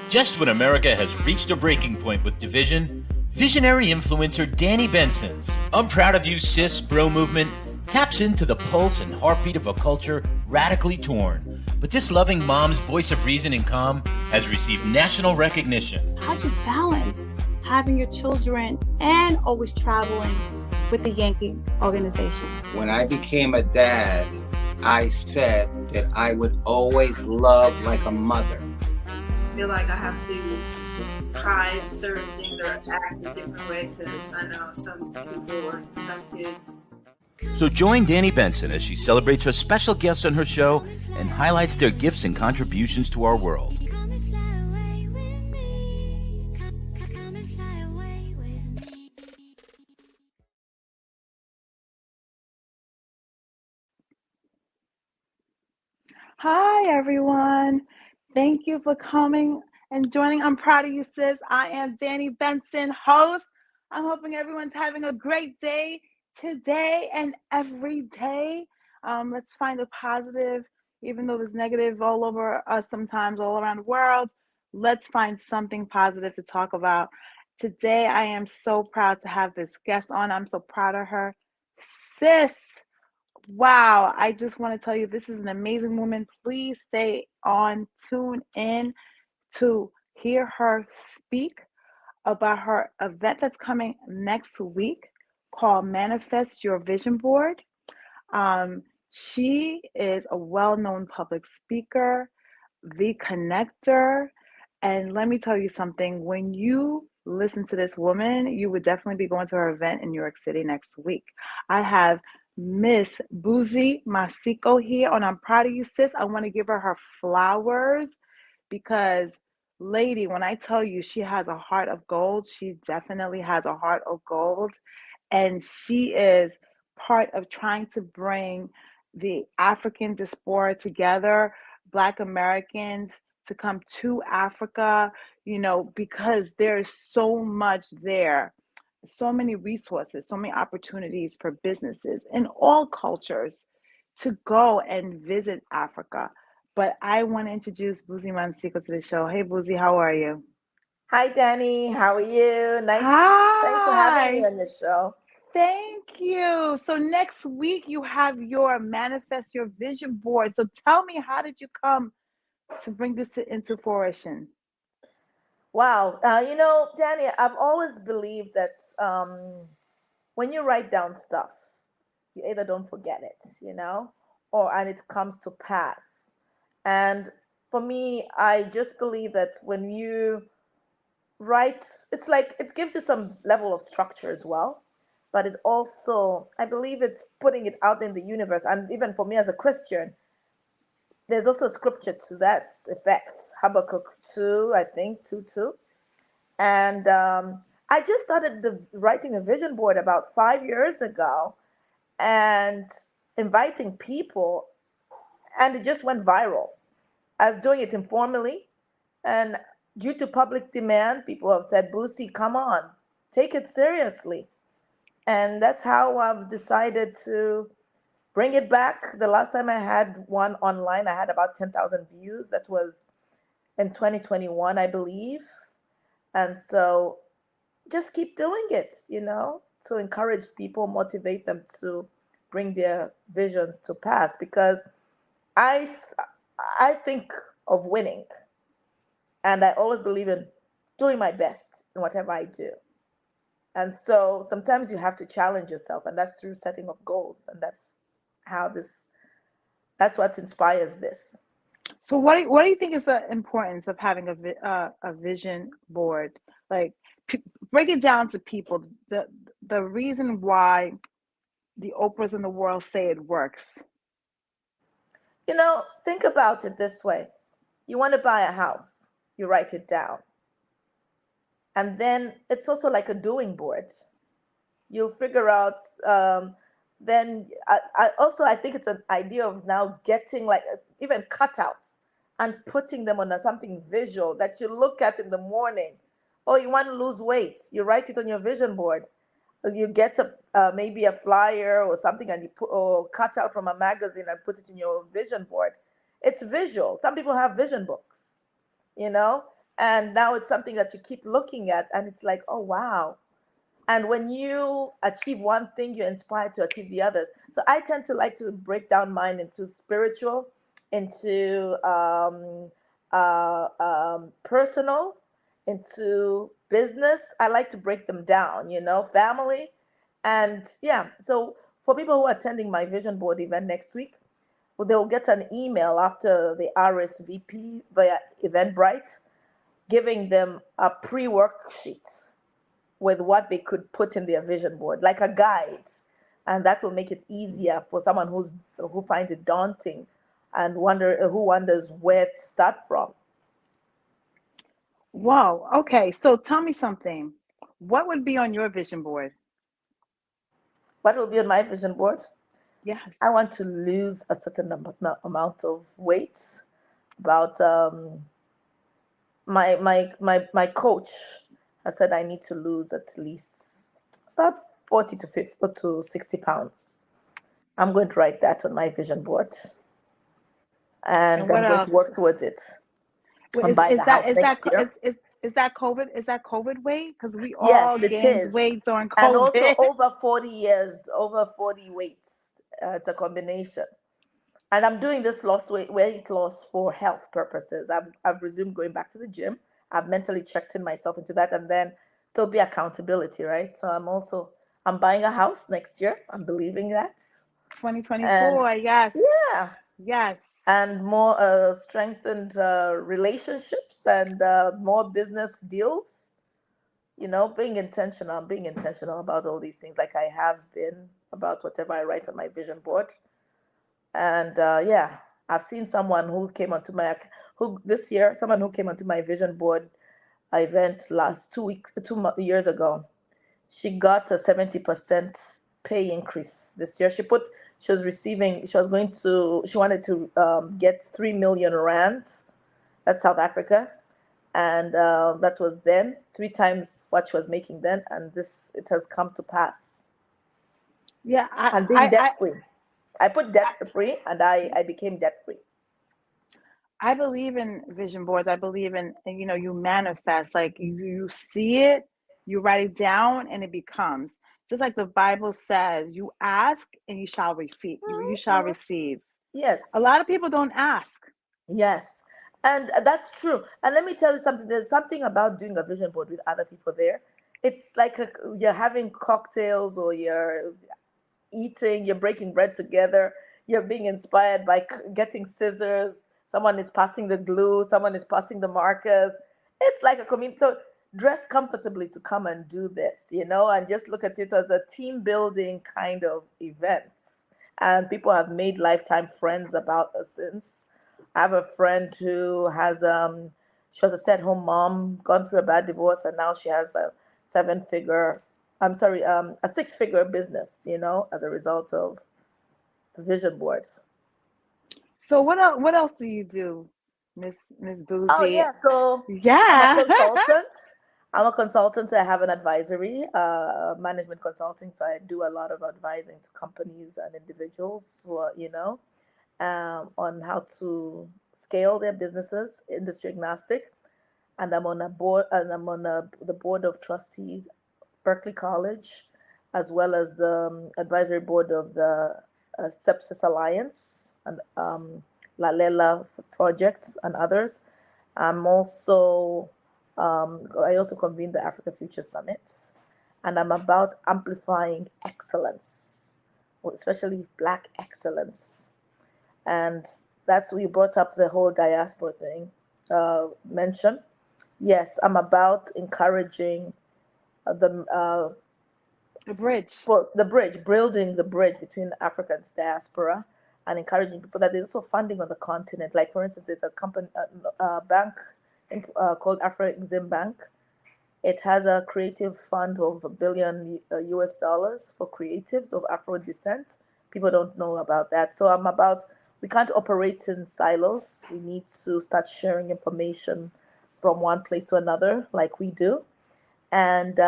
Just when America has reached a breaking point with division, visionary influencer Danni Benson's I'm Proud of You Sis bro movement taps into the pulse and heartbeat of a culture radically torn. But this loving mom's voice of reason and calm has received national recognition. How'd you balance having your children and always traveling with the Yankee organization? When I became a dad, I said that I would always love like a mother. I feel like I have to try certain things or act a different way because I know some people or some kids. So join Danni Benson as she celebrates her special guests on her show and highlights their gifts and contributions to our world. Hi, everyone. Thank you for coming and joining. I'm Proud of You Sis. I am Danni Benson, host. I'm hoping everyone's having a great day today and every day. Let's find a positive, even though there's negative all over us sometimes, all around the world. Let's find something positive to talk about. Today, I am so proud to have this guest on. I'm so proud of her. Sis. Wow, I just want to tell you, this is an amazing woman. Please stay on, tune in to hear her speak about her event that's coming next week called Manifest Your Vision Board. She is a well-known public speaker, the connector, and let me tell you something. When you listen to this woman, you would definitely be going to her event in New York City next week. I have Miss Busie Matsiko here on I'm Proud of You Sis. I want to give her flowers because, lady, when I tell you she has a heart of gold, she definitely has a heart of gold. And she is part of trying to bring the African diaspora together, Black Americans to come to Africa, because there's so much there. So many resources, so many opportunities for businesses in all cultures to go and visit Africa. But I want to introduce Busie Matsiko to the show. Hey, Busie, how are you? Hi, Danni. How are you? Hi. Thanks for having me on the show. Thank you. So next week you have your Manifest Your Vision board. So tell me, how did you come to bring this into fruition? Wow. Danni, I've always believed that when you write down stuff, you either don't forget it, and it comes to pass. And for me, I just believe that when you write, it's like it gives you some level of structure as well. But it also, I believe it's putting it out in the universe. And even for me as a Christian, there's also a scripture to that effect, Habakkuk 2, I think, 2:2. And I just started writing a vision board about 5 years ago and inviting people, and it just went viral. I was doing it informally, and due to public demand, people have said, Busie, come on, take it seriously. And that's how I've decided to bring it back. The last time I had one online, I had about 10,000 views. That was in 2021, I believe. And so just keep doing it, to encourage people, motivate them to bring their visions to pass. Because I think of winning. And I always believe in doing my best in whatever I do. And so sometimes you have to challenge yourself, and that's through setting of goals. And that's what inspires this. So what do you think is the importance of having a vision board? Like, break it down to people. The reason why the Oprahs in the world say it works. Think about it this way. You want to buy a house, you write it down. And then it's also like a doing board. You'll figure out, then I think it's an idea of now getting like even cutouts and putting them on something visual that you look at in the morning. Oh, you want to lose weight, you write it on your vision board. You get maybe a flyer or something, and you put or cut out from a magazine and put it in your vision board. It's visual. Some people have vision books, And now it's something that you keep looking at, and it's like, oh, wow. And when you achieve one thing, you're inspired to achieve the others. So I tend to like to break down mine into spiritual, into personal, into business. I like to break them down, family. And yeah, so for people who are attending my vision board event next week, well, they'll get an email after the RSVP via Eventbrite, giving them a pre-worksheet with what they could put in their vision board, like a guide. And that will make it easier for someone who finds it daunting and who wonders where to start from. Wow. Okay. So tell me something. What would be on your vision board? What will be on my vision board? Yes. I want to lose a certain amount of weight. About my coach has said I need to lose at least about 40 to 50 to 60 pounds. I'm going to write that on my vision board, and And what I'm going to else? work towards it. Well, I'm buying a house next year. is that COVID? Is that COVID weight? Because we Yes, all it gained is. weight during And also COVID. over 40 years, over 40 weights. It's a combination. And I'm doing this weight loss for health purposes. I've resumed going back to the gym. I've mentally checked in myself into that, and then there'll be accountability, right? So I'm buying a house next year. I'm believing that. And 2024. Yes. yeah, Yes. and more strengthened relationships and more business deals. Being intentional. I'm being intentional about all these things, like I have been about whatever I write on my vision board. And yeah, I've seen someone who came onto someone who came onto my vision board event last 2 years ago. She got a 70% pay increase this year. She wanted to get 3 million rand. That's South Africa. And that was then 3 times what she was making then. And it has come to pass. Yeah. And being debt free. I put debt free, and I became debt free. I believe in vision boards. I believe in, you manifest, like you see it, you write it down, and it becomes. Just like the Bible says, you ask and you shall receive. You shall receive. Yes. A lot of people don't ask. Yes. And that's true. And let me tell you something. There's something about doing a vision board with other people there. It's like you're having cocktails, or you're eating, you're breaking bread together, you're being inspired by getting scissors, someone is passing the glue, someone is passing the markers. It's like a community. So dress comfortably to come and do this, and just look at it as a team building kind of event. And people have made lifetime friends about us since. I have a friend who she was a stay-at-home mom, gone through a bad divorce, and now she has a a six-figure business, as a result of the vision boards. So what else do you do, Miss Busie? Oh yeah, so yeah. I'm a consultant. I'm a consultant. I have an advisory, management consulting. So I do a lot of advising to companies and individuals who are, on how to scale their businesses, industry agnostic. And I'm on the board of trustees, Berkeley College, as well as advisory board of the Sepsis Alliance and Lalela projects and others. I also convened the Africa Future Summit, and I'm about amplifying excellence, especially Black excellence. And that's we brought up the whole diaspora thing mention. Yes, I'm about encouraging the bridge. Building the bridge between Africa and diaspora, and encouraging people that there's also funding on the continent. Like, for instance, there's a company, bank called Afro-Exim Bank. It has a creative fund of $1 billion US dollars for creatives of Afro descent. People don't know about that. So we can't operate in silos. We need to start sharing information from one place to another, like we do. And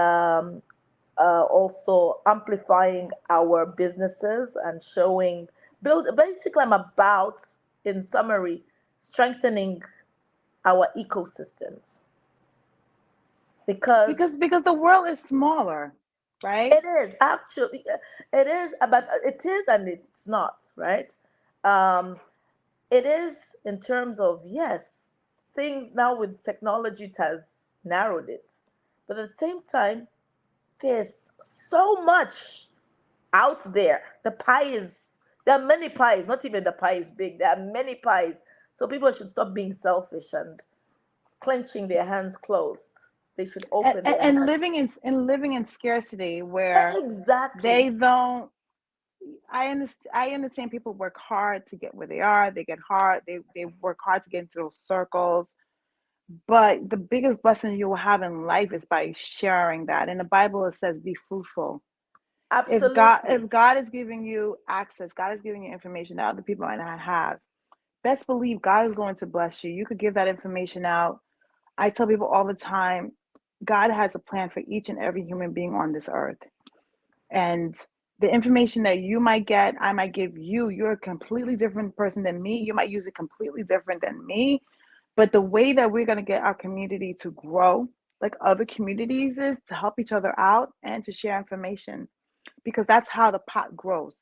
also amplifying our businesses and basically I'm about, in summary, strengthening our ecosystems. because because the world is smaller, right? it is actually, it is, but it is and it's not, right? Um, it is in terms of, yes, things now with technology it has narrowed it, but at the same time, there's so much out there. The pie is, there are many pies, not even the pie is big. There are many pies. So people should stop being selfish and clenching their hands closed. They should open their And hands. living in scarcity where Exactly. they don't. I understand people work hard to get where they are. They work hard to get into those circles. But the biggest blessing you will have in life is by sharing that. In the Bible, it says, "Be fruitful." Absolutely. If God is giving you access, God is giving you information that other people might not have. Best believe God is going to bless you. You could give that information out. I tell people all the time, God has a plan for each and every human being on this earth. And the information that you might get, I might give you. You're a completely different person than me. You might use it completely different than me. But the way that we're going to get our community to grow, like other communities, is to help each other out and to share information, because that's how the pot grows.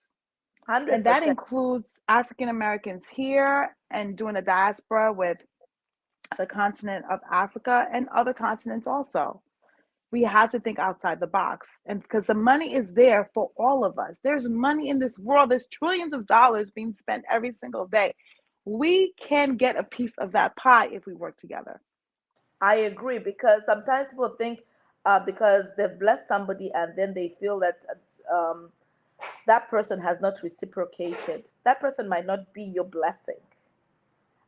And that 100%. includes African Americans here and doing a diaspora with the continent of Africa and other continents also. We have to think outside the box. And because the money is there for all of us, there's money in this world, there's trillions of dollars being spent every single day. We can get a piece of that pie if we work together. I agree because sometimes people think because they've blessed somebody and then they feel that um, that person has not reciprocated. That person might not be your blessing.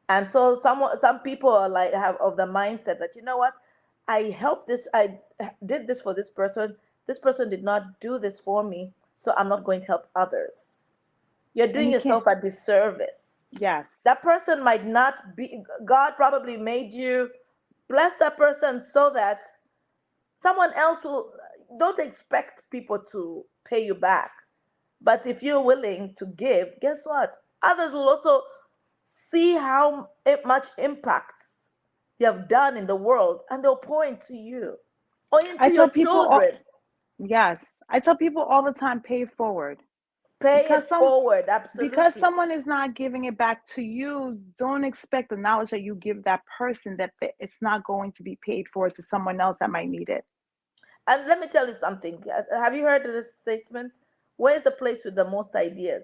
And so some people are like have of the mindset that, you know what, I did this for this person. This person did not do this for me, so I'm not going to help others. You're And doing you can't, yourself a disservice. yes. That person might not be, God probably made you bless that person so that someone else will, don't expect people to pay you back. But if you're willing to give, guess what? Others will also see how much impacts you have done in the world and they'll point to you or I into your tell people, children. yes, I tell people all the time, pay it forward. Pay it Because some forward, because absolutely. someone is not giving it back to you, don't expect the knowledge that you give that person that it's not going to be paid for to someone else that might need it. And let me tell you something. Have you heard of this statement? Where's the place with the most ideas?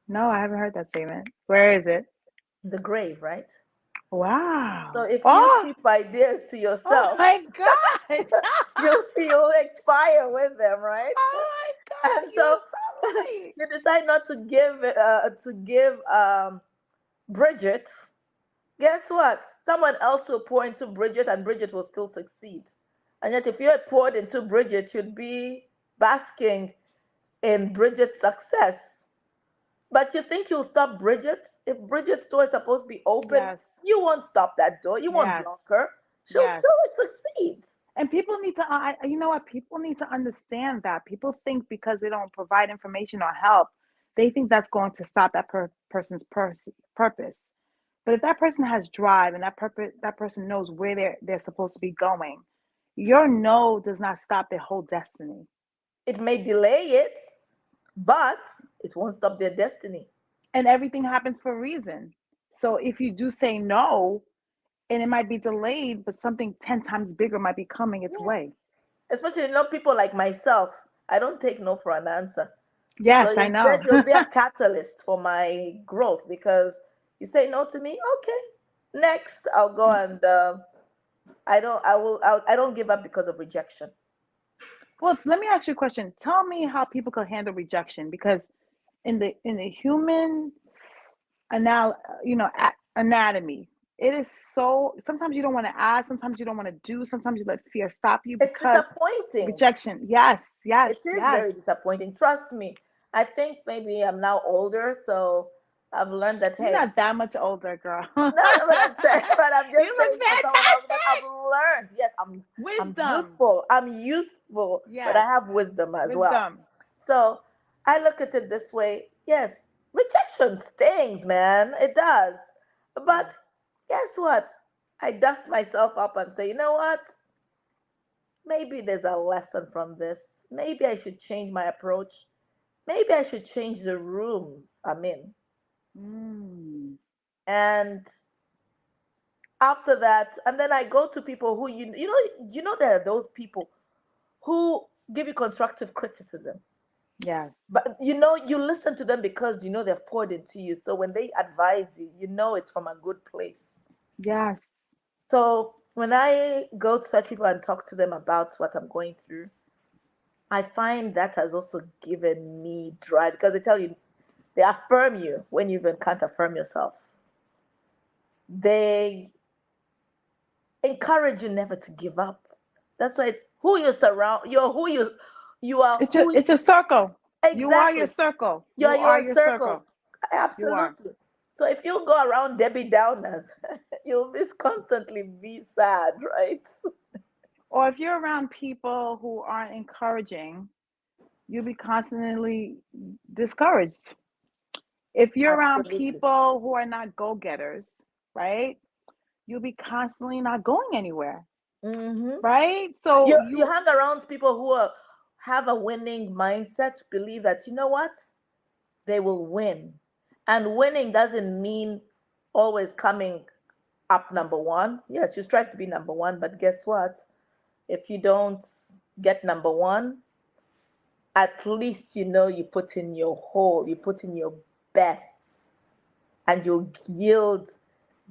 No, I haven't heard that statement. Where is it? The grave, right? So Wow. if you Oh, keep ideas to oh yourself, my God. you'll expire with them, right? Oh my God. And You're so so right. you decide not to give Bridget. Guess what? Someone else will pour into Bridget, and Bridget will still succeed. And yet, if you had poured into Bridget, you'd be basking in Bridget's success. But you think you'll stop Bridget? If Bridget's door is supposed to be open, Yes. you won't stop that door. You won't Yes. block her. She'll Yes. still succeed. And people need to, you know what? People need to understand that. People think because they don't provide information or help, they think that's going to stop that person's purpose. But if that person has drive and that person knows where they're supposed to be going, your no does not stop their whole destiny. It may delay it, but it won't stop their destiny. And everything happens for a reason. So if you do say no, and it might be delayed, but something 10 times bigger might be coming its Yeah. way. Especially, people like myself, I don't take no for an answer. So Yes, I know. instead, you'll be a catalyst for my growth because you say no to me. Okay, next I'll go and I don't. I will. I don't give up because of rejection. Well, let me ask you a question. Tell me how people could handle rejection, because in the human anatomy, it is so, sometimes you don't want to ask, sometimes you don't want to do, sometimes you let fear stop you It's because disappointing. rejection. Yes, yes, It is yes. very disappointing. Trust me. I think maybe I'm now older, so I've learned that You're hey, not that much older, girl. no, no, but I'm saying, but I'm just You saying look for someone else that I've fantastic. learned. Yes, I'm Wisdom. youthful. I'm youthful, but I Yes, have wisdom as well. wisdom. So I look at it this way. Yes, rejection stings, man. It does. But Yes. guess what? I dust myself up and say, you know what? maybe there's a lesson from this. Maybe I should change my approach. Maybe I should change the rooms I'm in. Mm. And after that, and then I go to people who there are those people who give you constructive criticism. Yes. But you listen to them because they've poured into you. So when they advise you, it's from a good place. Yes. So when I go to such people and talk to them about what I'm going through, I find that has also given me drive, because they affirm you when you even can't affirm yourself. They encourage you never to give up. That's why it's who you surround. You're who you are. It's a circle. Exactly. You are your circle. You are your circle. circle. Absolutely. So if you go around Debbie Downers, you'll constantly be sad, right? Or if you're around people who aren't encouraging, you'll be constantly discouraged. If you're around Absolutely. people who are not go-getters, right? You'll be constantly not going anywhere. Mm-hmm. Right? So you hang around people who have a winning mindset, believe that, you know what? They will win. And winning doesn't mean always coming up number one. Yes, you strive to be number one, but guess what? If you don't get number one, at least you put in your whole, you put in your best, and you'll yield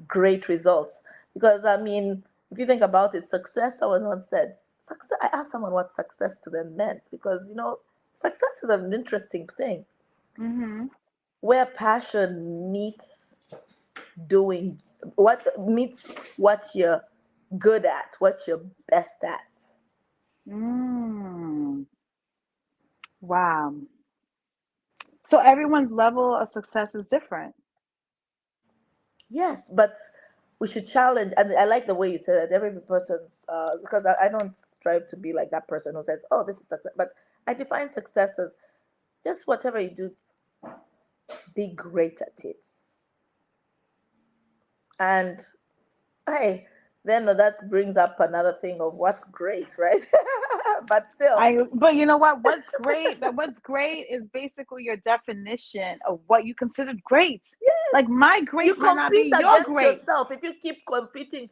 great results. Because if you think about it, success, someone once said, success, I asked someone what success to them meant, because success is an interesting thing. Mm-hmm. Where passion meets doing what you're good at, what you're best at. Wow. So everyone's level of success is different. Yes, but we should challenge, and I like the way you said that. Every person's because I don't strive to be like that person who says, "Oh, this is success," but I define success as just whatever you do, be great at it. And hey, then that brings up another thing of what's great, right? But still, but you know what? What's great? What's great is basically your definition of what you considered great. yes. Like my great you might not be your great. Yourself. If you keep competing,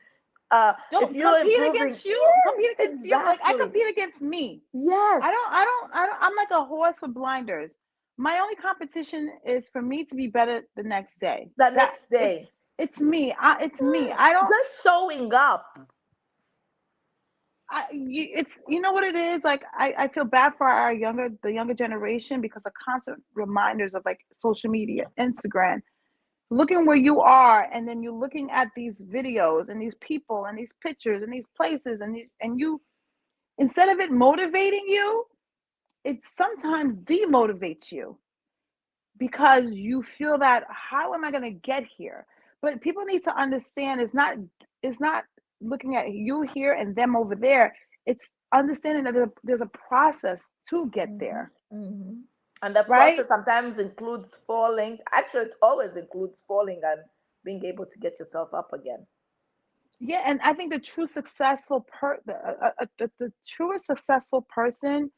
don't if you're compete improving, against you. yes, Compete against exactly. you. Like I compete against me. Yes. I don't. I'm like a horse with blinders. My only competition is for me to be better the next day. Next day. It's me. It's me. I don't just showing up. It's you know what it is. Like I feel bad for the younger generation, because of constant reminders of like social media, Instagram, looking where you are, and then you're looking at these videos and these people and these pictures and these places, and you instead of it motivating you, it sometimes demotivates you, because you feel that how am I going to get here? But people need to understand it's not looking at you here and them over there. It's understanding that there's a process to get there. Mm-hmm. And the process sometimes includes falling. Actually, it always includes falling and being able to get yourself up again. Yeah, and I think the true successful the truest successful person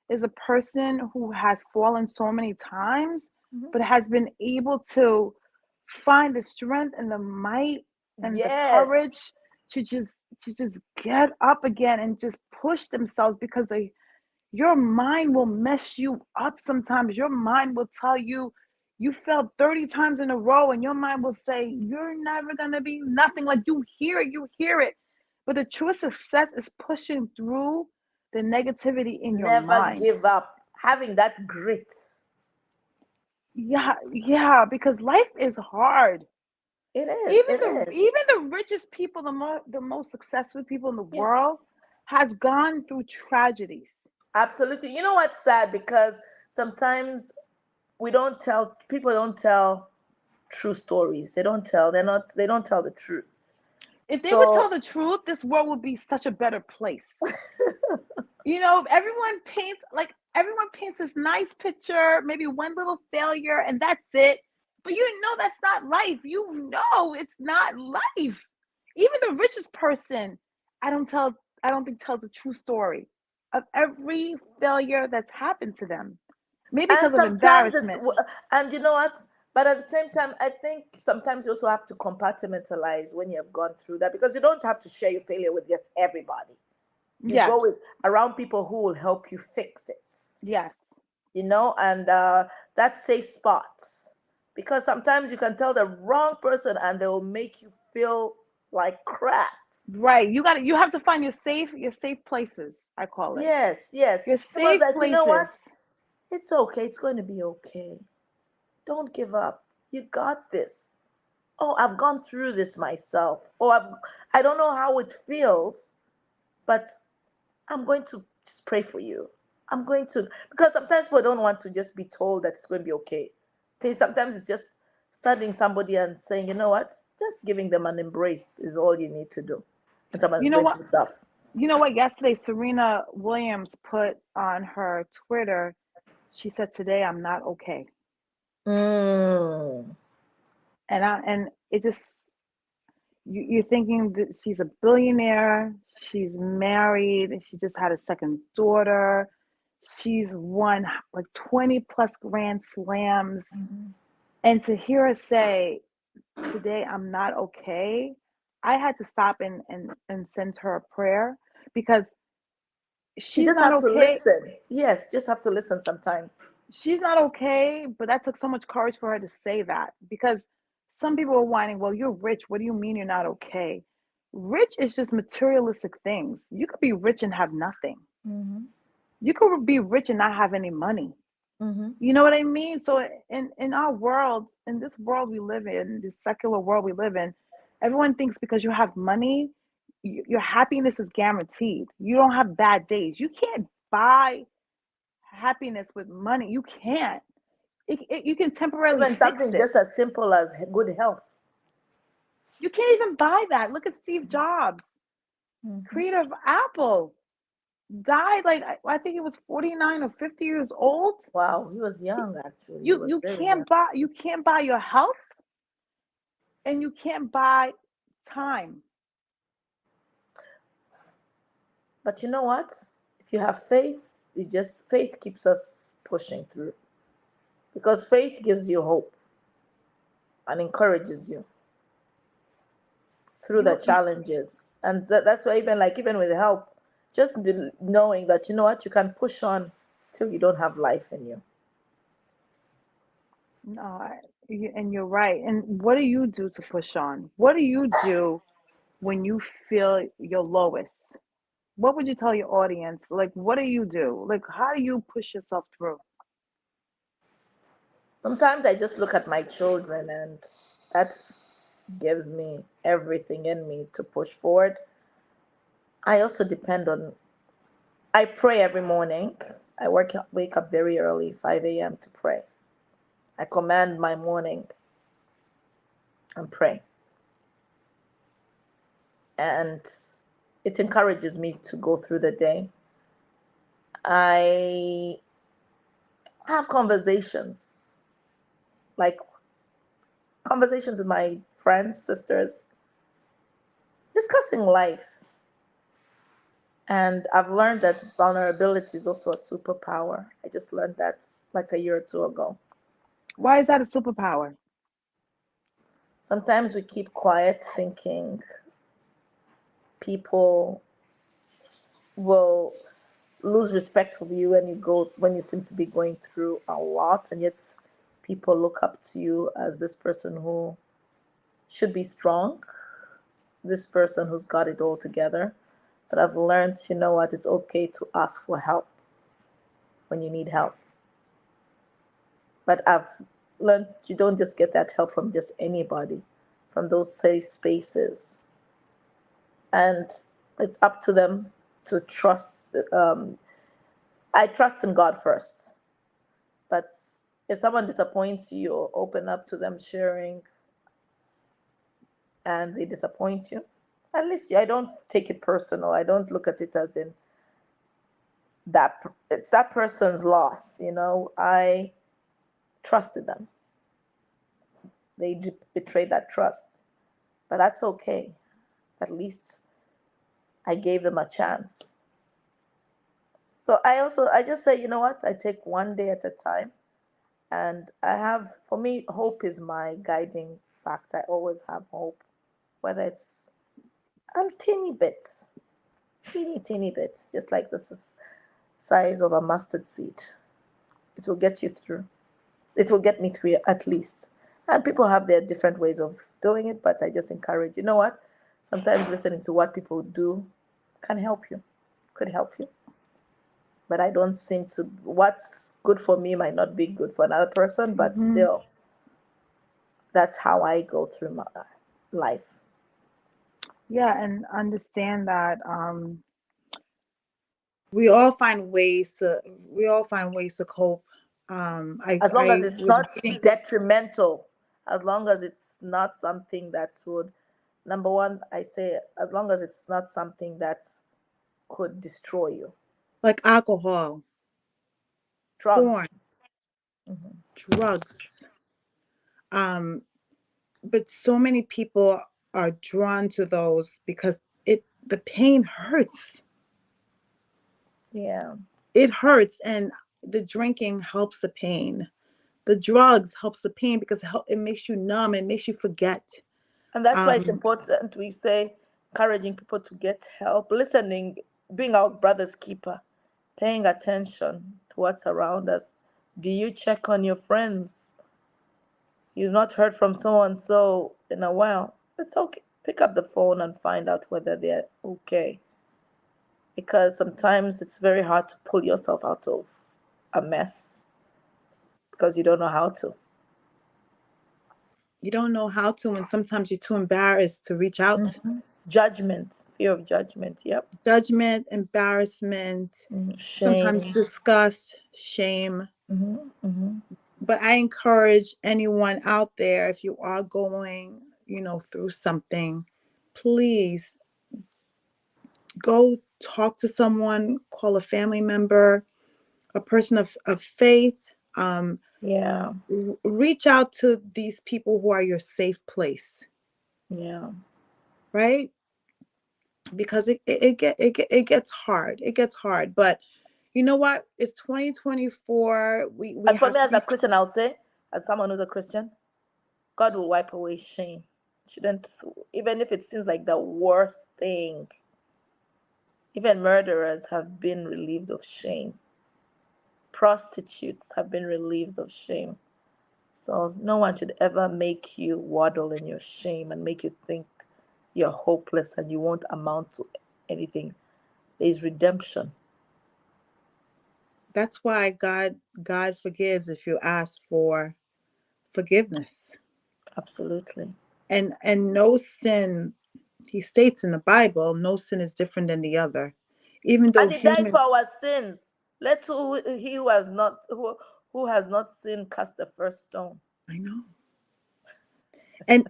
is a person who has fallen so many times, but has been able to find the strength and the might and the courage to just get up again and just push themselves, because your mind will mess you up sometimes. Your mind will tell you fell 30 times in a row, and your mind will say you're never gonna be nothing. Like you hear it, but the true success is pushing through the negativity in your mind. Never give up, having that grit. Yeah, because life is hard. It is. Even the richest people, the most successful people in the world, has gone through tragedies. Absolutely. You know what's sad? Because sometimes people don't tell true stories. They don't tell the truth. If they would tell the truth, this world would be such a better place. Everyone paints this nice picture, maybe one little failure, and that's it. But that's not life. It's not life. Even the richest person, I don't tell I don't think tells the true story of every failure that's happened to them. Maybe And because of sometimes embarrassment. and you know what? But at the same time, I think sometimes you also have to compartmentalize when you have gone through that, because you don't have to share your failure with just everybody. You Yes, go with around people who will help you fix it, yes. and that's safe spots, because sometimes you can tell the wrong person and they will make you feel like crap. Right. You have to find your safe places, I call it. Yes, yes. Your Someone's safe like, you know what? places. It's okay. It's going to be okay. Don't give up. You got this. Oh, I've gone through this myself. Oh, I don't know how it feels, but I'm going to just pray for you. I'm going to, because sometimes people don't want to just be told that it's going to be okay. Sometimes it's just studying somebody and saying, you know what, just giving them an embrace is all you need to do. And someone's You know going what? through stuff. You know what? Yesterday, Serena Williams put on her Twitter, she said, "Today I'm not okay." Mm. And it just you're thinking that she's a billionaire, she's married, and she just had a second daughter. She's won like 20 plus grand slams. Mhm. And to hear her say, "Today I'm not okay," I had to stop and send her a prayer because You she's just not have to okay. listen. Yes, just have to listen sometimes. She's not okay, but that took so much courage for her to say that because some people are whining, "Well, you're rich. What do you mean you're not okay?" Rich is just materialistic things. You could be rich and have nothing. Mm-hmm. You could be rich and not have any money. Mm-hmm. You know what I mean? So in our world, in this world we live in, this secular world we live in, everyone thinks because you have money, your happiness is guaranteed. You don't have bad days. You can't buy happiness with money. You can't. You can temporarily Even fix something it. just as simple as good health. You can't even buy that. Look at Steve Jobs, Mm-hmm. creator of Apple, died like I think he was 49 or 50 years old. Wow, he was young actually. He You was you very young. can't buy your health and you can't buy time. But you know what? If you have faith, faith keeps us pushing through. Because faith gives you hope and encourages you through the You challenges. And that's why even with help, just knowing that you know what, you can push on till you don't have life in you. no, and you're right. And what do you do to push on? What do you do when you feel your lowest? What would you tell your audience? Like, what do you do? Like, how do you push yourself through? Sometimes I just look at my children and that gives me everything in me to push forward. I also I pray every morning. Wake up very early, 5 a.m. to pray. I command my morning and pray. And it encourages me to go through the day. I have like conversations with my friends, sisters, discussing life. And I've learned that vulnerability is also a superpower. I just learned that like a year or two ago. Why is that a superpower? Sometimes we keep quiet thinking people will lose respect for you when you seem to be going through a lot, and yet people look up to you as this person who should be strong, this person who's got it all together. But I've learned, you know what, it's okay to ask for help when you need help. But I've learned you don't just get that help from just anybody, from those safe spaces. And it's up to them to trust. I trust in God first. But if someone disappoints you or open up to them sharing and they disappoint you, at least I don't take it personal. I don't look at it as in it's that person's loss. I trusted them. They betrayed that trust, but that's okay. At least I gave them a chance. So I just say, you know what? I take one day at a time. And for me, hope is my guiding factor. I always have hope, whether it's teeny bits, teeny bits, just like this is size of a mustard seed. It will get you through. It will get me through at least. And people have their different ways of doing it, but I just encourage, you know what? Sometimes listening to what people do can help you, could help you. But I don't seem to, what's good for me might not be good for another person, but Mm-hmm. still, that's how I go through my life. Yeah, and understand that we all find ways to cope. As long as I it's was not reading. detrimental, as long as it's not something that would, number one, I say, as long as it's not something that could destroy you. Like alcohol, porn, Drugs. Hmm. drugs. Um, but so many people are drawn to those because the pain hurts. Yeah. It hurts, and the drinking helps the pain. The drugs helps the pain because it makes you numb. It makes you forget. And that's why it's Um, important we say, encouraging people to get help, listening, being our brother's keeper, paying attention to what's around us. Do you check on your friends? You've not heard from so and so in a while. It's okay. Pick up the phone and find out whether they're okay. Because sometimes it's very hard to pull yourself out of a mess because you don't know how to. you don't know how to, and sometimes you're too embarrassed to reach out. Judgment, fear of judgment. Yep. Judgment, embarrassment, sometimes Shame. disgust, shame. Hmm. But I encourage anyone out there, if you are going, through something, please go talk to someone, call a family member, a person of faith. Yeah. Reach out to these people who are your safe place, Yeah. right? Because it gets hard. It gets hard. But you know what? It's 2024. We And for have me to as a be. Christian, I'll say, as someone who's a Christian, God will wipe away shame. Shouldn't, even if it seems like the worst thing, even murderers have been relieved of shame. Prostitutes have been relieved of shame. So no one should ever make you waddle in your shame and make you think you're hopeless and you won't amount to anything. There's redemption. That's why God forgives if you ask for forgiveness. Absolutely. And no sin, he states in the Bible, no sin is different than the other. Even though And he died for humans, our sins. Let he who has not sinned cast the first stone. I know. And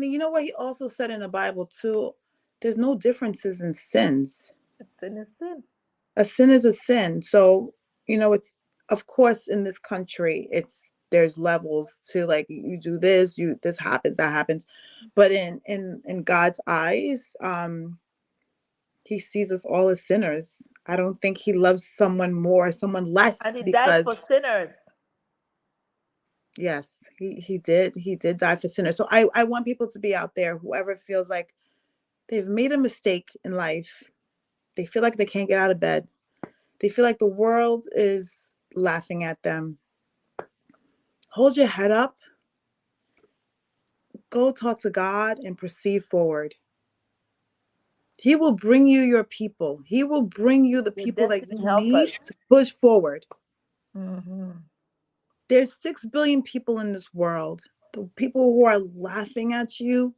you know what he also said in the Bible too, there's no differences in sins. It's sin is sin. A sin is a sin. So, it's, of course, in this country, there's levels to, like, you do this, this happens, that happens. But in God's eyes, he sees us all as sinners. I don't think he loves someone more, someone less, And he died because for sinners. yes, he did die for sinners. So I want people to be out there, whoever feels like they've made a mistake in life, they feel like they can't get out of bed, they feel like the world is laughing at them. Hold your head up, go talk to God, and proceed forward. He will bring you your people. He will bring you the Your people that you destiny need helpers. to push forward. Mm-hmm. There's 6 billion people in this world. The people who are laughing at you,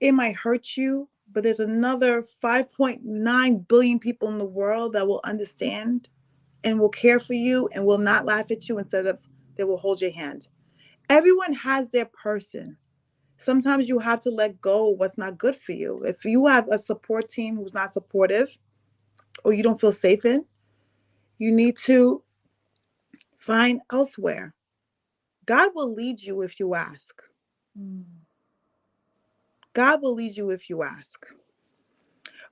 it might hurt you, but there's another 5.9 billion people in the world that will understand and will care for you and will not laugh at you. Instead of, they will hold your hand. Everyone has their person. Sometimes you have to let go of what's not good for you. If you have a support team who's not supportive or you don't feel safe in, you need to find elsewhere. God will lead you if you ask. Mm. God will lead you if you ask.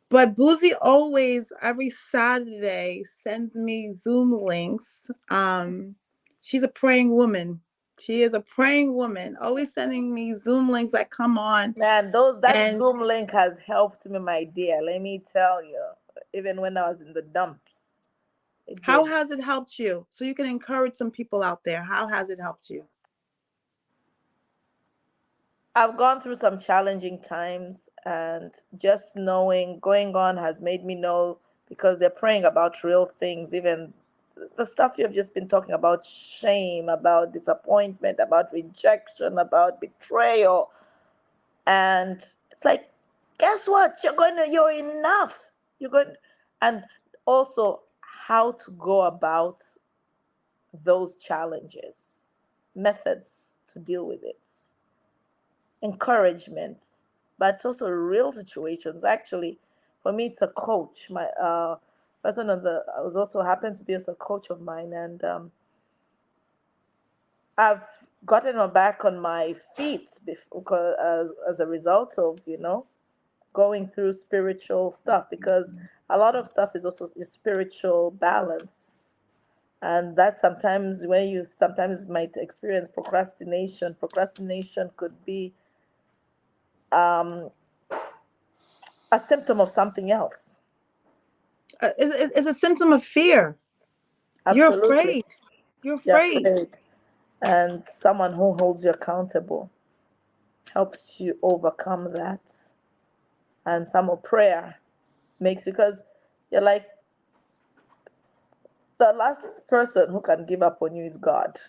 But Busie always, every Saturday, sends me Zoom links. She's a praying woman. She is a praying woman, always sending me Zoom links that come on. Man, that And Zoom link has helped me, my dear. Let me tell you. Even when I was in the dumps, it how did. has it helped you? So you can encourage some people out there. How has it helped you? I've gone through some challenging times, and just knowing going on has made me know, because they're praying about real things, even the stuff you've just been talking about: shame, about disappointment, about rejection, about betrayal. And it's like, guess what? You're enough. You're going, and also how to go about those challenges, methods to deal with it, encouragement, but also real situations. Actually, for me, it's a coach. My person on the was also happens to be also a coach of mine, and I've gotten back on my feet because as a result of going through spiritual stuff, because a lot of stuff is also spiritual balance. And that sometimes when you sometimes might experience procrastination could be um, a symptom of something else. It's a symptom of fear. You're Absolutely. afraid. You're You're afraid. afraid. And someone who holds you accountable helps you overcome that. And some of prayer makes, because you're like, the last person who can give up on you is God.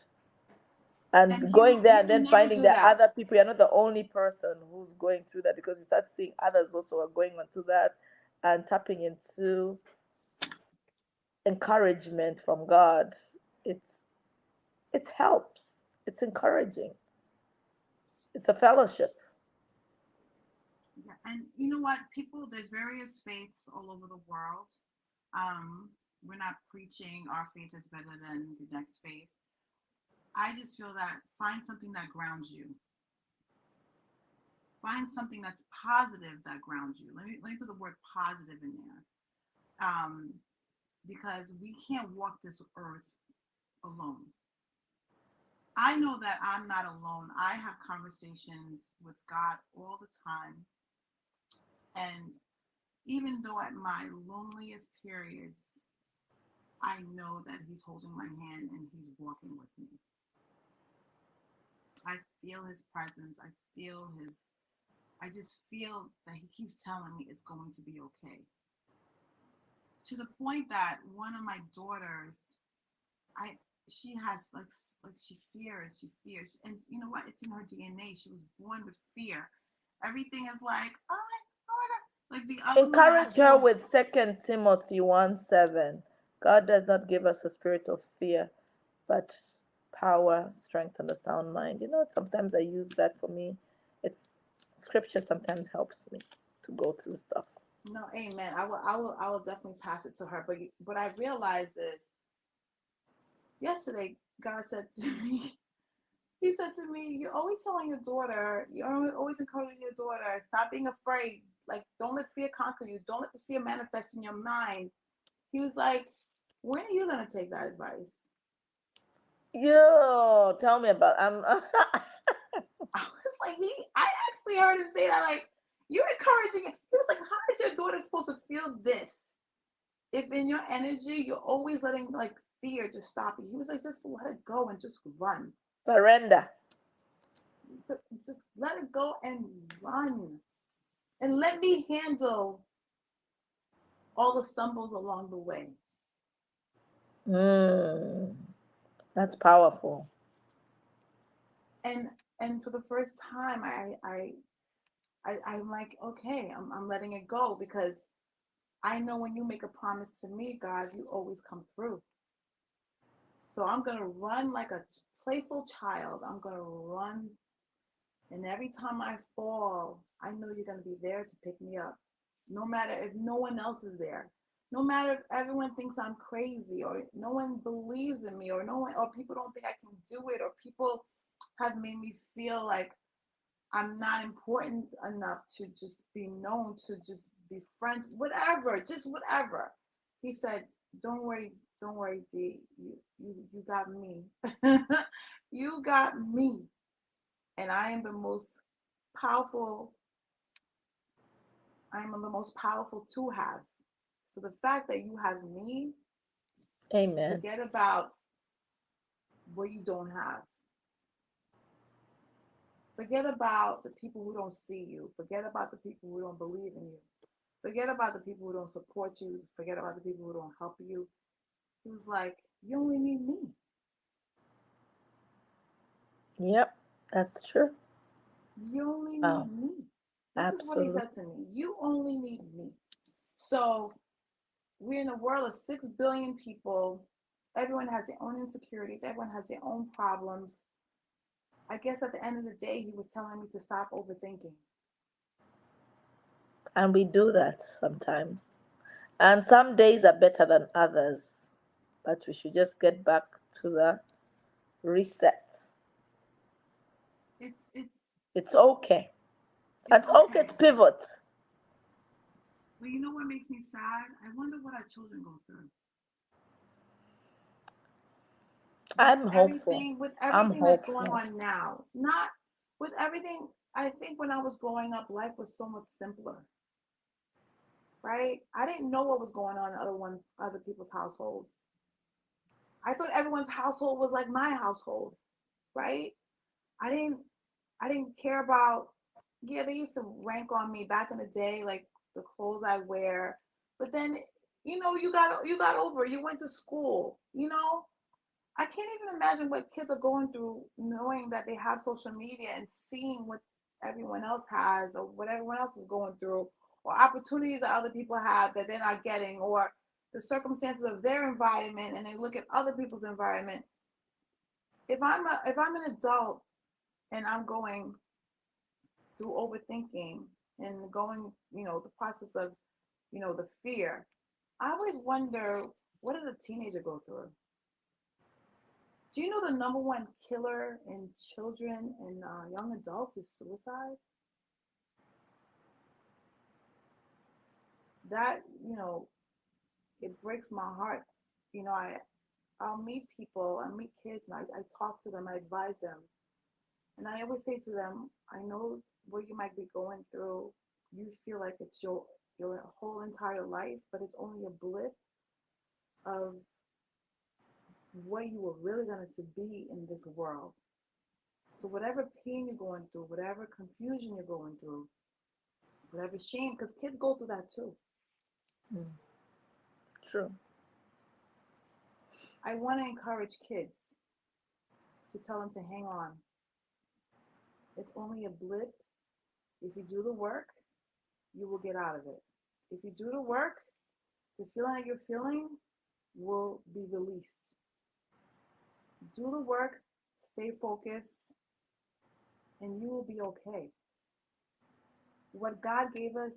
And And going there he and will then never finding do that that. other people, you're not the only person who's going through that, because you start seeing others also are going on through that, and tapping into encouragement from God. It's it helps. It's encouraging. It's a fellowship. Yeah. And you know what? People, there's various faiths all over the world. We're not preaching our faith is better than the next faith. I just feel that find something that grounds you. Find something that's positive that grounds you. Let me put the word positive in there. Because we can't walk this earth alone. I know that I'm not alone. I have conversations with God all the time. And even though at my loneliest periods, I know that He's holding my hand and He's walking with me. I feel His presence. I just feel that He keeps telling me it's going to be okay. To the point that one of my daughters, she has she fears, and you know what? It's in her DNA. She was born with fear. Everything is like, oh my God. Like the other one, I Encourage actually her went. with 2 Timothy 1:7. God does not give us a spirit of fear, but power, strength, and a sound mind. Sometimes I use that for me. It's scripture sometimes helps me to go through stuff. No, amen. I will definitely pass it to her. But what I realized is yesterday, God said to me, He said to me, "You're always telling your daughter, you're always encouraging your daughter, stop being afraid. Like, don't let fear conquer you. Don't let the fear manifest in your mind." He was like, "When are you gonna take that advice?" Yo, tell me about. I'm. I was like, I actually heard him say that, like, you're encouraging it. He was like, how is your daughter supposed to feel this? If in your energy, you're always letting like fear just stop you. He was like, just let it go and just run. Surrender. Just let it go and run. And let me handle all the stumbles along the way. Mm, that's powerful. And for the first time, I'm like, okay, I'm letting it go, because I know when you make a promise to me, God, you always come through. So I'm gonna run like a playful child. I'm gonna run, and every time I fall, I know you're gonna be there to pick me up. No matter if no one else is there. No matter if everyone thinks I'm crazy, or no one believes in me, or no one, or people don't think I can do it, or people have made me feel like I'm not important enough to just be known, to just be friends, whatever, just whatever. He said, don't worry, D. You got me. You got me. And I am the most powerful to have. So the fact that you have me, Amen. forget about what you don't have. Forget about the people who don't see you. Forget about the people who don't believe in you. Forget about the people who don't support you. Forget about the people who don't help you. He was like, you only need me. Yep, that's true. You only Wow. need me. This Absolutely. is what he said to me. You only need me. So we're in a world of 6 billion people. Everyone has their own insecurities. Everyone has their own problems. I guess at the end of the day, he was telling me to stop overthinking. And we do that sometimes. And some days are better than others. But we should just get back to the resets. It's okay. It's okay to pivot. Well, you know what makes me sad? I wonder what our children go through. I'm hopeful. With everything that's going on now, not with everything. I think when I was growing up, life was so much simpler, right? I didn't know what was going on in other people's households. I thought everyone's household was like my household, right? I didn't care about. Yeah, they used to rank on me back in the day, like the clothes I wear. But then, you got over it. You went to school, I can't even imagine what kids are going through knowing that they have social media and seeing what everyone else has or what everyone else is going through or opportunities that other people have that they're not getting or the circumstances of their environment and they look at other people's environment. If I'm an adult and I'm going through overthinking and going, the process of, the fear, I always wonder, what does a teenager go through? Do you know the number one killer in children and young adults is suicide? That, it breaks my heart. I'll meet people, I meet kids, and I talk to them, I advise them. And I always say to them, I know what you might be going through. You feel like it's your whole entire life, but it's only a blip of what you were really going to be in this world. So whatever pain you're going through, whatever confusion you're going through, whatever shame, because kids go through that too. True. I want to encourage kids to tell them to hang on. It's only a blip. If you do the work, you will get out of it. If you do the work, the feeling that you're feeling will be released. Do the work, stay focused, and you will be okay. What God gave us,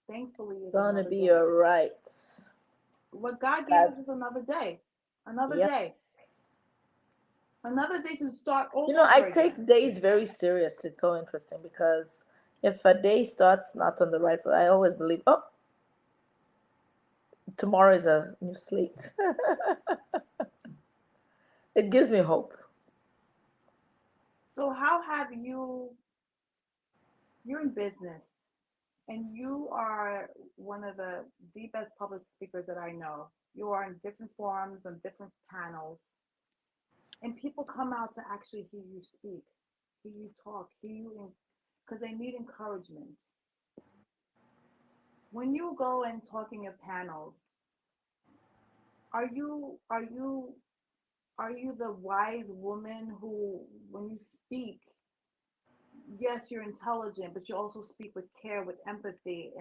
thankfully, is gonna be all right. What God gave us is another day. Another Yep. day. Another day to start over. I take days very seriously. It's so interesting because if a day starts not on the right foot, I always believe, oh, tomorrow is a new slate. It gives me hope. So how have you're in business and you are one of the best public speakers that I know. You are in different forums, on different panels, and people come out to actually hear you speak, hear you talk, because they need encouragement. When you go and talk in your panels, are you the wise woman who, when you speak, yes, you're intelligent, but you also speak with care, with empathy,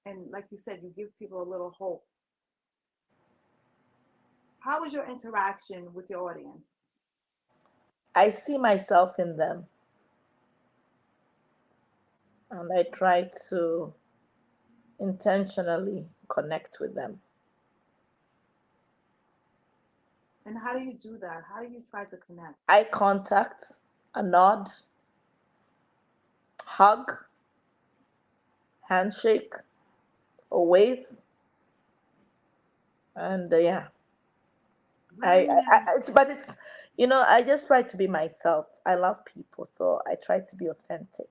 and like you said, you give people a little hope? How is your interaction with your audience? I see myself in them. And I try to intentionally connect with them. And how do you do that? How do you try to connect? Eye contact, a nod, hug, handshake, a wave, and yeah, Letting them. it's, I just try to be myself. I love people, so I try to be authentic.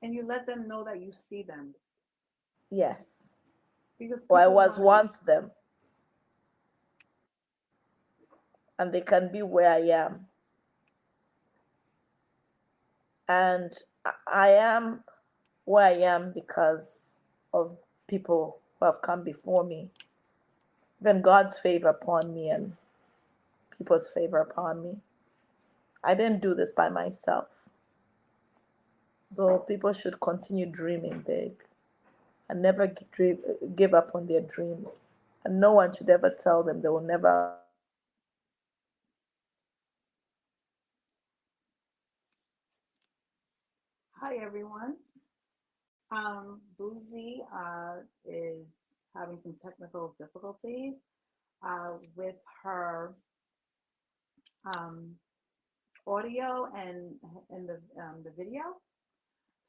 And you let them know that you see them, Yes, because or I people was want to. once them, and they can be where I am, and I am where I am because of people who have come before me, even God's favor upon me and people's favor upon me. I didn't do this by myself. So people should continue dreaming big and never give up on their dreams. And no one should ever tell them they will never Hi everyone. Busie is having some technical difficulties with her um, audio and the video.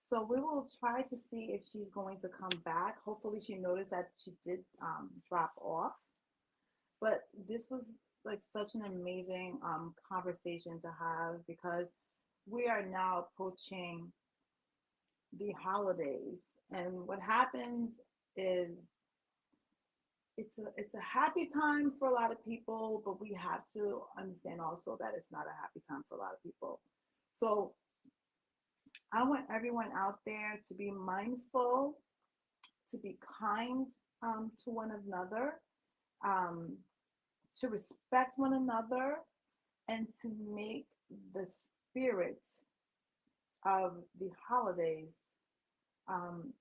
So we will try to see if she's going to come back. Hopefully, she noticed that she did drop off. But this was like such an amazing conversation to have, because we are now approaching the holidays, and what happens is it's a happy time for a lot of people, but we have to understand also that it's not a happy time for a lot of people. So I want everyone out there to be mindful, to be kind to one another, um, to respect one another, and to make the spirit of the holidays um,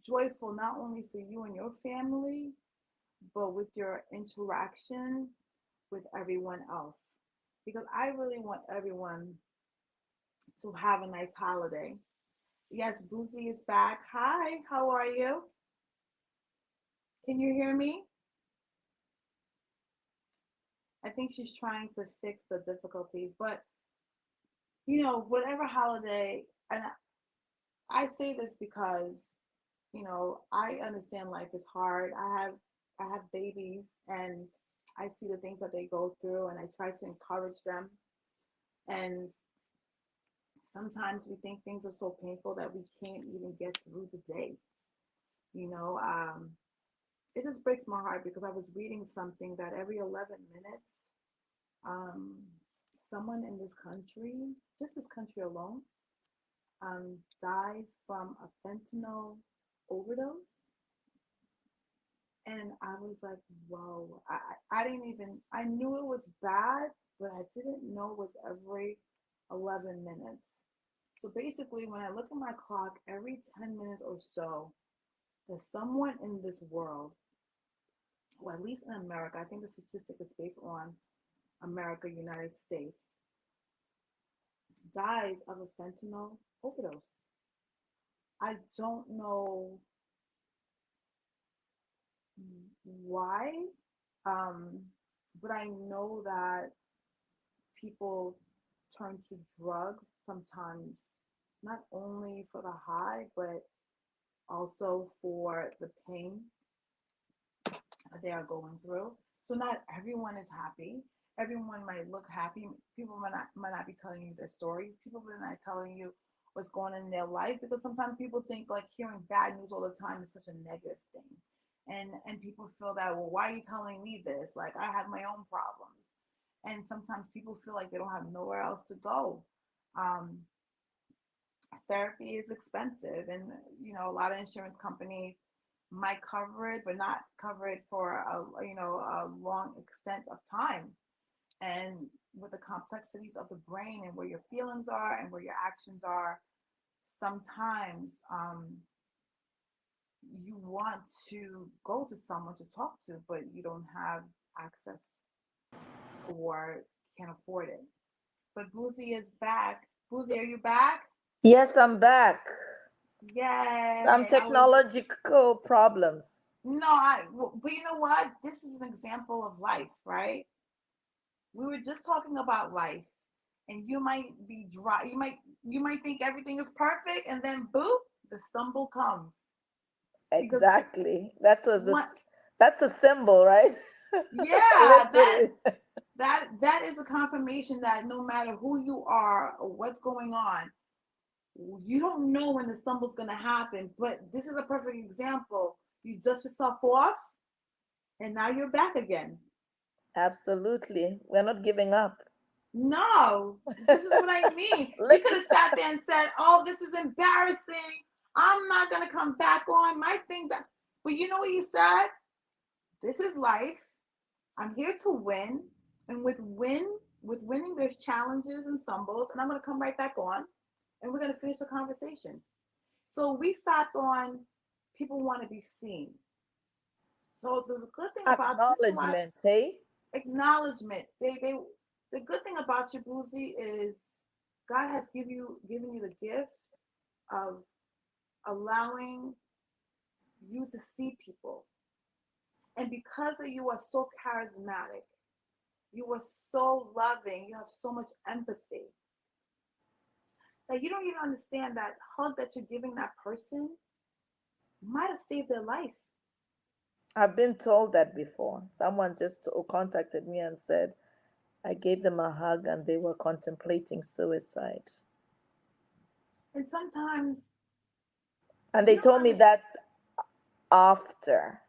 joyful, not only for you and your family, but with your interaction with everyone else. Because I really want everyone to have a nice holiday. Yes, Boozy is back. Hi, how are you? Can you hear me? I think she's trying to fix the difficulties, but whatever holiday, and I say this because, I understand life is hard. I have babies, and I see the things that they go through, and I try to encourage them. And sometimes we think things are so painful that we can't even get through the day. You know, it just breaks my heart, because I was reading something that every 11 minutes, um, someone in this country, just this country alone, dies from a fentanyl overdose. And I was like, whoa, I didn't even, I knew it was bad, but I didn't know it was every 11 minutes. So basically, when I look at my clock, every 10 minutes or so, there's someone in this world, or at least in America, I think the statistic is based on America, United States, dies of a fentanyl overdose. I don't know why, um, but I know that people turn to drugs sometimes, not only for the high, but also for the pain they are going through. So not everyone is happy. Everyone might look happy. People might not be telling you their stories. People might not telling you what's going on in their life, because sometimes people think like hearing bad news all the time is such a negative thing. And people feel that, well, why are you telling me this? Like, I have my own problems. And sometimes people feel like they don't have nowhere else to go. Um, Therapy is expensive, and a lot of insurance companies might cover it, but not cover it for a long extent of time. And with the complexities of the brain and where your feelings are and where your actions are, sometimes you want to go to someone to talk to, but you don't have access or can't afford it. But Boozy is back. Boozy, are you back? Yes, I'm back. Some Yay! I was technological problems. No, but you know what? This is an example of life, right? We were just talking about life, and you might be dry. You might think everything is perfect, and then boop, the stumble comes. because Exactly. That was this. what? That's a symbol, right? Yeah, Literally. that is a confirmation that no matter who you are or what's going on, you don't know when the stumble's going to happen. But this is a perfect example. You dust yourself off, and now you're back again. Absolutely. We're not giving up. No, this is what I mean. You could have Listen. sat there and said, "Oh, this is embarrassing. I'm not going to come back on my things." But you know what you said? This is life. I'm here to win, and with winning, there's challenges and stumbles, and I'm going to come right back on, and we're going to finish the conversation. So we stopped on people want to be seen. So the good thing about this, a lot Acknowledgement, hey? acknowledgement. They the good thing about you, Busie, is God has given you the gift of allowing you to see people, and because of you are so charismatic, you are so loving, you have so much empathy that you don't even understand that hug that you're giving that person might have saved their life. I've been told that before. Someone just contacted me and said I gave them a hug and they were contemplating suicide. And sometimes And you they don't told me understand. that after.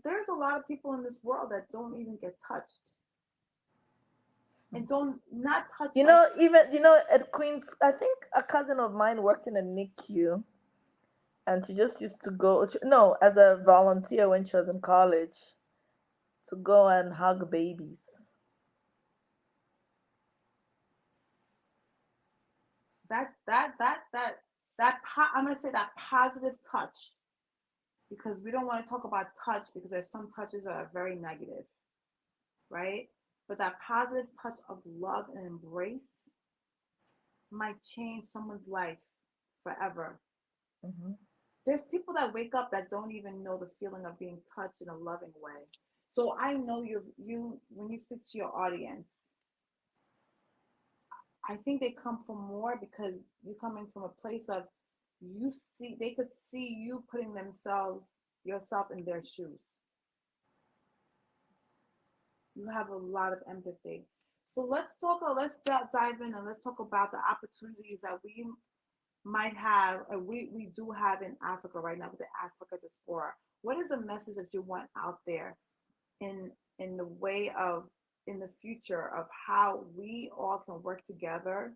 There's a lot of people in this world that don't even get touched and don't not touch You like know, even at Queens, I think a cousin of mine worked in a NICU, and she just used to go. No, as a volunteer when she was in college, to go and hug babies. I'm gonna say that positive touch because we don't want to talk about touch because there's some touches that are very negative, right? But that positive touch of love and embrace might change someone's life forever. Hmm. There's people that wake up that don't even know the feeling of being touched in a loving way. So I know you when you speak to your audience, I think they come from more because you're coming from a place of you see they could see you putting themselves yourself in their shoes. You have a lot of empathy. So let's dive in and let's talk about the opportunities that we might have, and we do have in Africa right now with the Africa diaspora. What is a message that you want out there in the way of in the future of how we all can work together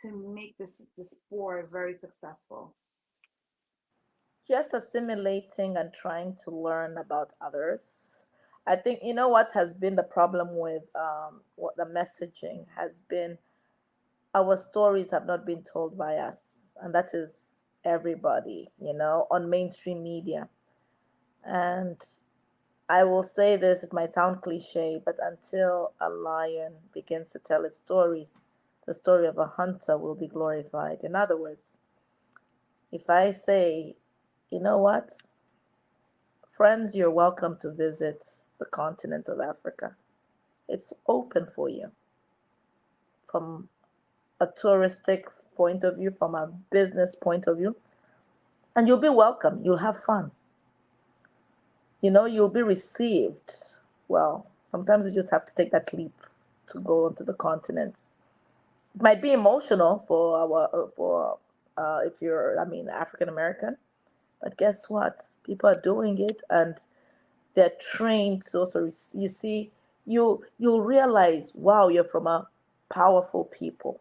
to make this sport very successful? Just assimilating and trying to learn about others. I think you know what has been the problem with what the messaging has been. Our stories have not been told by us, and that is everybody, on mainstream media. And I will say this, it might sound cliche, but until a lion begins to tell its story, the story of a hunter will be glorified. In other words, if I say, you know what, friends, you're welcome to visit the continent of Africa, it's open for you from a touristic point of view, from a business point of view, and you'll be welcome. You'll have fun. You'll be received well. Sometimes you just have to take that leap to go onto the continent. It might be emotional for if you're, I mean, African American, but guess what? People are doing it, and they're trained to also. You see, you'll realize, wow, you're from a powerful people,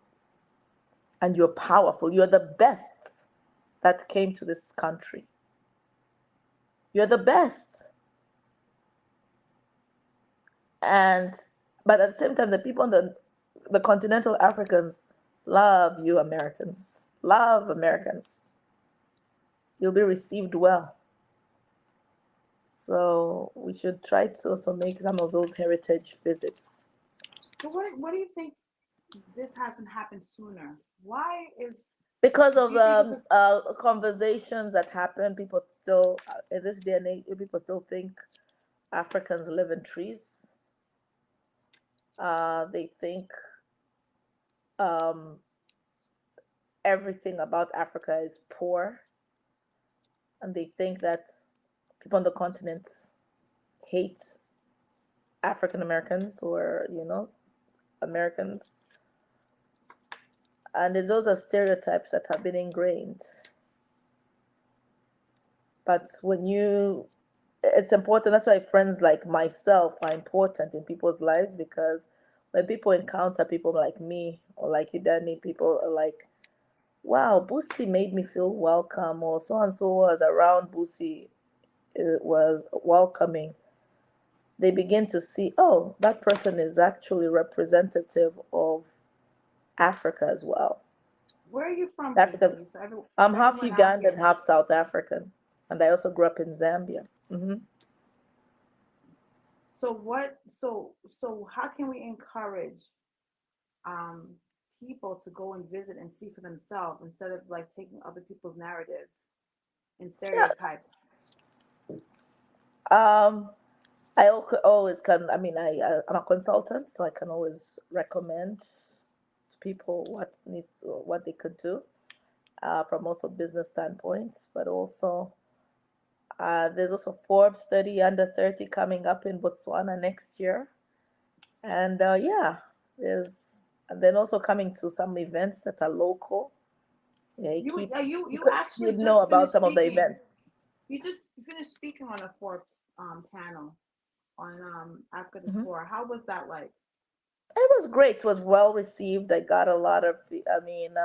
and you're powerful. You're the best that came to this country. You're the best. And but at the same time, the people in the continental Africans love you Americans. Love Americans. You'll be received well. So we should try to also make some of those heritage visits. So what do you think this hasn't happened sooner? Why is Because do of you think it's a conversations that happen, people still in this day and age, people still think Africans live in trees. They think um, everything about Africa is poor, and they think that people on the continent hate African Americans or, Americans. And those are stereotypes that have been ingrained. But it's important. That's why friends like myself are important in people's lives, because when people encounter people like me or like you, Danny, people are like, wow, Busie made me feel welcome, or so and so was around Busie, it was welcoming. They begin to see, oh, that person is actually representative of Africa as well. Where are you from, Africa. Busie? So I'm half everyone out Ugandan, here. half South African, and I also grew up in Zambia. So what? So how can we encourage um, people to go and visit and see for themselves instead of like taking other people's narrative and Yeah. stereotypes? Um, always can. I mean, I'm a consultant, so I can always recommend to people what they could do, from also business standpoints, but also there's also Forbes 30 under 30 coming up in Botswana next year, and yeah, there's and then also coming to some events that are local. Yeah, You you'd actually know just about finished some of the speaking. events. You just finished speaking on a Forbes panel on Africa Mhm. Diaspora. How was that like? It was great. It was well received. I got a lot of. I mean,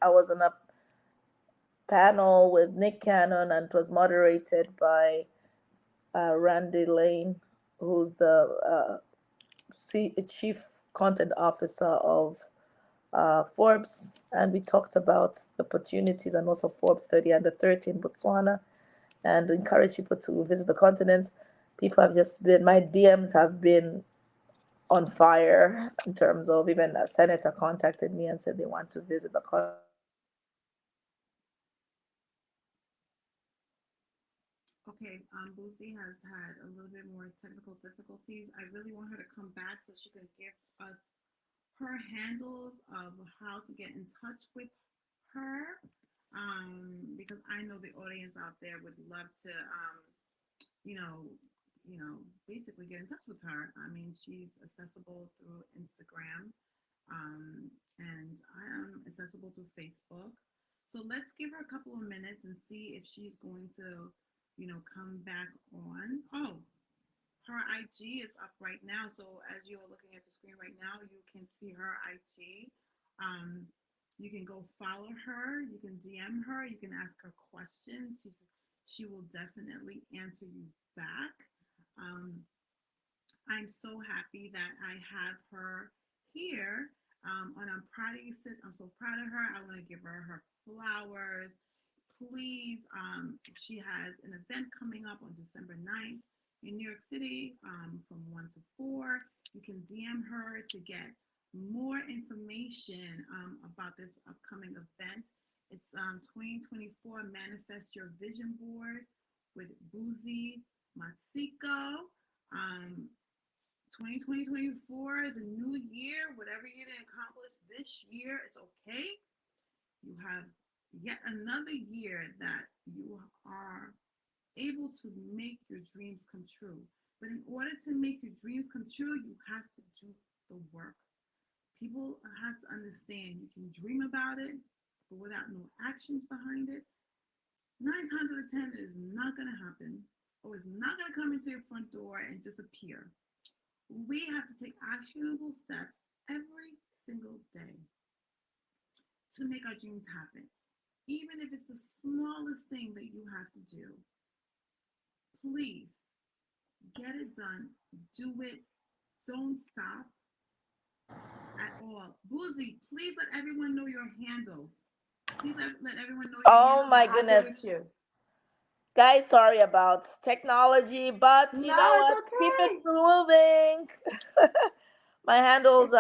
I was on a panel with Nick Cannon, and it was moderated by Randy Lane, who's the chief content officer of Forbes, and we talked about the opportunities and also Forbes 30 under 30 in Botswana, and encourage people to visit the continent. People have just been, my DMs have been on fire in terms of, even a senator contacted me and said they want to visit the Okay, Busie has had a little bit more technical difficulties. I really want her to come back so she can give us her handles of how to get in touch with her. Because I know the audience out there would love to, you know, basically get in touch with her. I mean, she's accessible through Instagram, and I am accessible through Facebook. So let's give her a couple of minutes and see if she's going to, come back on. Oh, her IG is up right now. So as you're looking at the screen right now, you can see her IG. Um, you can go follow her. You can DM her. You can ask her questions. She will definitely answer you back. Um, I'm so happy that I have her here. And I'm proud of you, sis. I'm so proud of her. I want to give her flowers. Please, she has an event coming up on December 9th in New York City, from 1 to 4. You can DM her to get more information about this upcoming event. It's 2024 Manifest Your Vision Board with Busie Matsiko. Um, 2024 is a new year. Whatever you didn't accomplish this year, it's okay. You have yet another year that you are able to make your dreams come true. But in order to make your dreams come true, you have to do the work. People have to understand you can dream about it, but without no actions behind it, 9 times out of 10, it is not going to happen, or it's not going to come into your front door and disappear. We have to take actionable steps every single day to make our dreams happen. Even if it's the smallest thing that you have to do, please get it done. Do it. Don't stop at all. Busie, please let everyone know your handles. Please let everyone know your Oh handles my and how to reach goodness. you. Guys, sorry about technology, but you No, know it's what? Keep it okay. moving. My handle's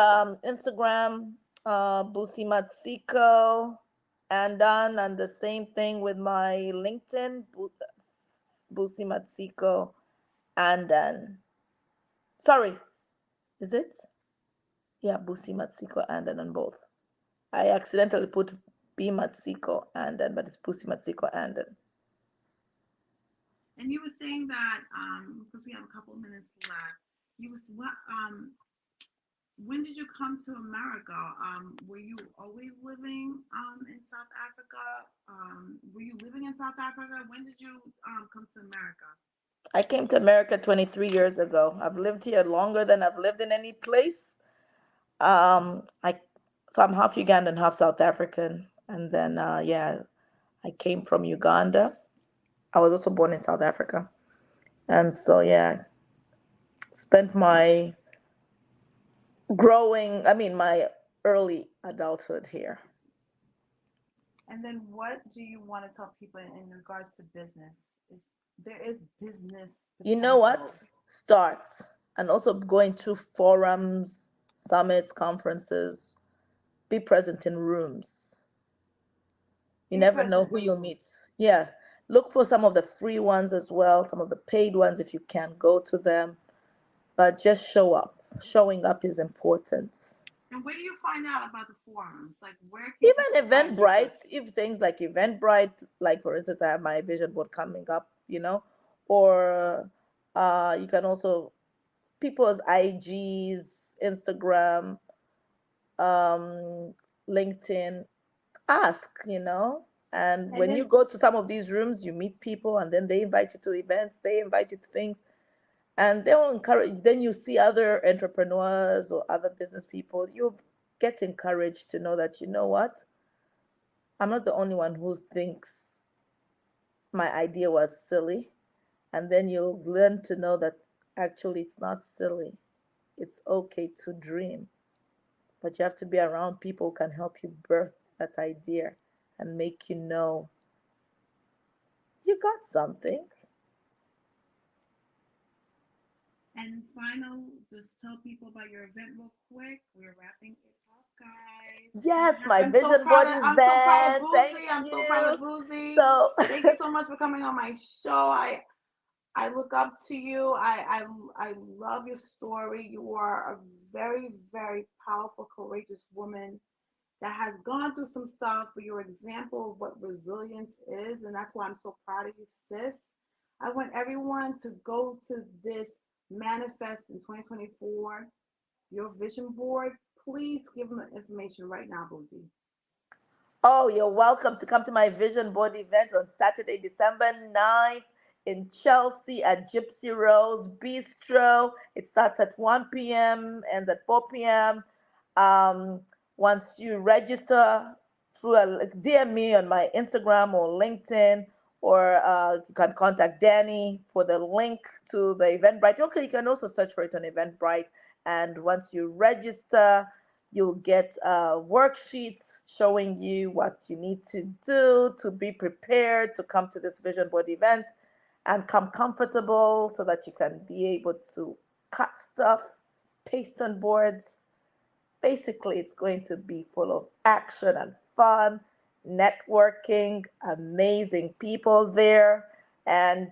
It's Instagram, Busie Matsiko Andan, and the same thing with my LinkedIn, Busie Matsiko Andan. Sorry, is it? Yeah, Busie Matsiko Andan on both. I accidentally put Matsiko-Andan, but it's Busie Matsiko-Andan. And you were saying that because we have a couple of minutes left. You was what? When did you come to America? Were you always living in South Africa? Were you living in South Africa? When did you come to America? I came to America 23 years ago. I've lived here longer than I've lived in any place. I so I'm half Ugandan, half South African, and then yeah, I came from Uganda. I was also born in South Africa, and so yeah, spent my my early adulthood here. And then what do you want to tell people in regards to business? There is business You know what? potential. Starts and also going to forums, summits, conferences. Be present in rooms. You Be never know present who in you'll room. meet. Yeah. Look for some of the free ones as well, some of the paid ones if you can go to them. But just show up. Showing up is important. And where do you find out about the forums? Like, where can Even people find you? Eventbrite, if things like Eventbrite, like for instance, I have my vision board coming up, or you can also people's IGs, Instagram, um, LinkedIn, ask, and And when you then go to some of these rooms, you meet people and then they invite you to events, they invite you to things, and they will encourage. Then you see other entrepreneurs or other business people, you get encouraged to know that, you know what, I'm not the only one who thinks my idea was silly. And then you'll learn to know that actually it's not silly. It's okay to dream, but you have to be around people who can help you birth that idea and make you know you got something. And final, just tell people about your event real quick. We're wrapping it up, guys. Yes, my I'm so vision proud board of I'm so proud of event. Thank Busie. I'm so proud of you. Busie. So, Thank you so much for coming on my show. I look up to you. I love your story. You are a very, very powerful, courageous woman that has gone through some stuff, but your example of what resilience is, and that's why I'm so proud of you, sis. I want everyone to go to this manifest in 2024, your vision board. Please give them the information right now, Busie. oh, you're welcome to come to my vision board event on Saturday, December 9th in Chelsea at Gypsy Rose Bistro. It starts at 1 p.m., ends at 4 p.m. Um, Once you register through DM me on my Instagram or LinkedIn, or you can contact Danny for the link to the Eventbrite. Okay, you can also search for it on Eventbrite. And once you register, you'll get worksheets showing you what you need to do to be prepared to come to this vision board event and come comfortable so that you can be able to cut stuff, paste on boards. Basically, it's going to be full of action and fun, networking, amazing people there. And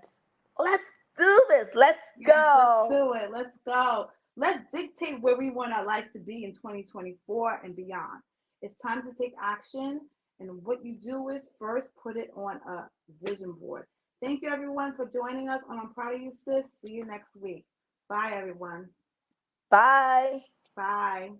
let's do this. Let's yes, let's go. do it. Let's go. Let's dictate where we want our life to be in 2024 and beyond. It's time to take action. And what you do is first put it on a vision board. Thank you, everyone, for joining us on I'm Proud of You, Sis. See you next week. Bye, everyone. Bye. Bye.